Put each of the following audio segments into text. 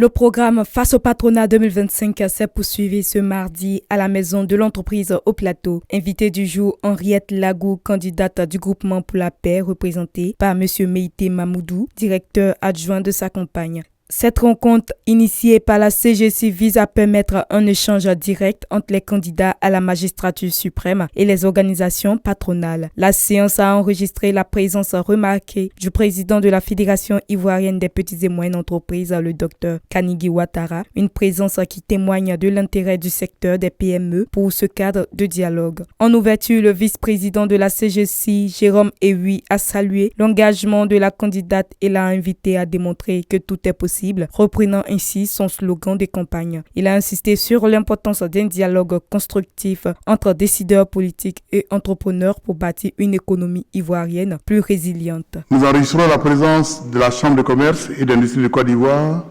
Le programme Face au patronat 2025 s'est poursuivi ce mardi à la maison de l'entreprise au Plateau. Invité du jour, Henriette Lagou, candidate du Groupement pour la paix, représentée par M. Meïté Mamoudou, directeur adjoint de sa campagne. Cette rencontre, initiée par la CGC, vise à permettre un échange direct entre les candidats à la magistrature suprême et les organisations patronales. La séance a enregistré la présence remarquée du président de la Fédération ivoirienne des petites et moyennes entreprises, le Dr Kanigui Ouattara, une présence qui témoigne de l'intérêt du secteur des PME pour ce cadre de dialogue. En ouverture, le vice-président de la CGC, Jérôme Ewi, a salué l'engagement de la candidate et l'a invité à démontrer que tout est possible, reprenant ainsi son slogan de campagne. Il a insisté sur l'importance d'un dialogue constructif entre décideurs politiques et entrepreneurs pour bâtir une économie ivoirienne plus résiliente. Nous enregistrons la présence de la Chambre de commerce et d'industrie de Côte d'Ivoire,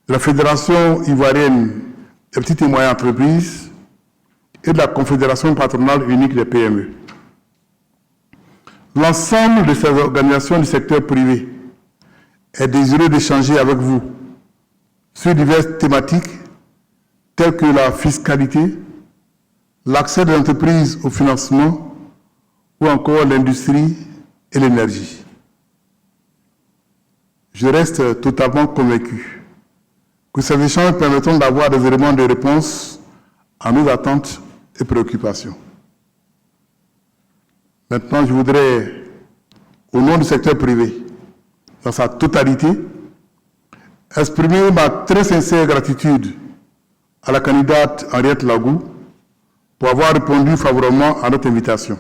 de la Fédération ivoirienne des petites et moyennes entreprises et de la Confédération patronale unique des PME. L'ensemble de ces organisations du secteur privé est désireux d'échanger avec vous sur diverses thématiques telles que la fiscalité, l'accès des entreprises au financement ou encore l'industrie et l'énergie. Je reste totalement convaincu que ces échanges permettront d'avoir des éléments de réponse à nos attentes et préoccupations. Maintenant, je voudrais, au nom du secteur privé, dans sa totalité, exprimer ma très sincère gratitude à la candidate Henriette Lagou pour avoir répondu favorablement à notre invitation.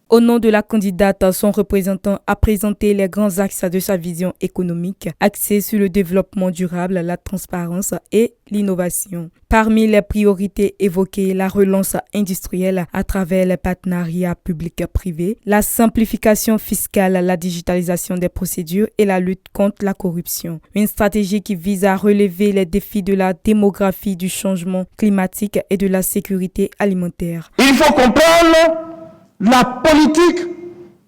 Au nom de la candidate, son représentant a présenté les grands axes de sa vision économique, axée sur le développement durable, la transparence et l'innovation. Parmi les priorités évoquées, la relance industrielle à travers les partenariats publics-privés, la simplification fiscale, la digitalisation des procédures et la lutte contre la corruption. Une stratégie qui vise à relever les défis de la démographie, du changement climatique et de la sécurité alimentaire. Il faut comprendre la politique,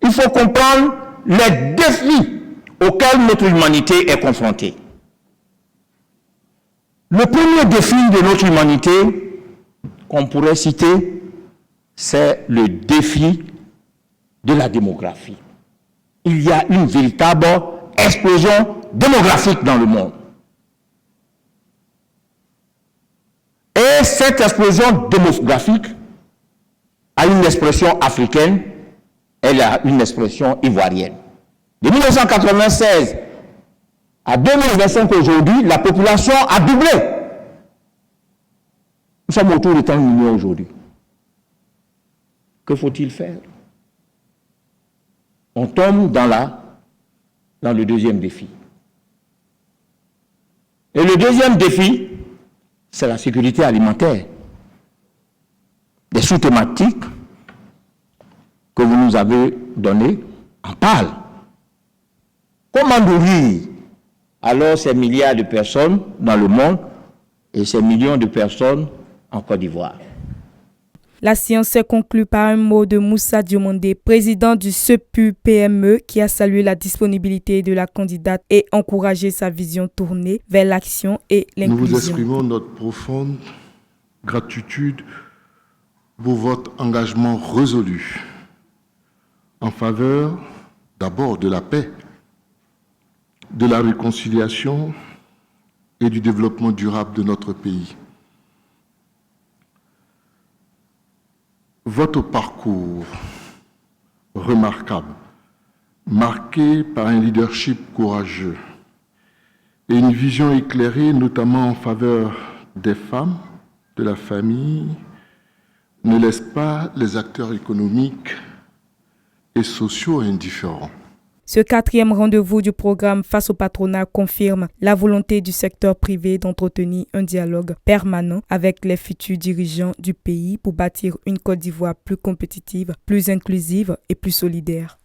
il faut comprendre les défis auxquels notre humanité est confrontée. Le premier défi de notre humanité, qu'on pourrait citer, c'est le défi de la démographie. Il y a une véritable explosion démographique dans le monde. Et cette explosion démographique a une expression africaine, elle a une expression ivoirienne. De 1996 à 2025 aujourd'hui, la population a doublé. Nous sommes autour de 30 millions aujourd'hui. Que faut-il faire? On tombe dans le deuxième défi. Et le deuxième défi, c'est la sécurité alimentaire. Des sous-thématiques que vous nous avez données en parlent. Comment nourrir alors ces milliards de personnes dans le monde et ces millions de personnes en Côte d'Ivoire? La séance s'est conclue par un mot de Moussa Diomandé, président du CEPU-PME, qui a salué la disponibilité de la candidate et encouragé sa vision tournée vers l'action et l'inclusion. Nous vous exprimons notre profonde gratitude pour votre engagement résolu en faveur d'abord de la paix, de la réconciliation et du développement durable de notre pays. Votre parcours remarquable, marqué par un leadership courageux et une vision éclairée, notamment en faveur des femmes, de la famille, ne laisse pas les acteurs économiques et sociaux indifférents. Ce 4e rendez-vous du programme Face au patronat confirme la volonté du secteur privé d'entretenir un dialogue permanent avec les futurs dirigeants du pays pour bâtir une Côte d'Ivoire plus compétitive, plus inclusive et plus solidaire.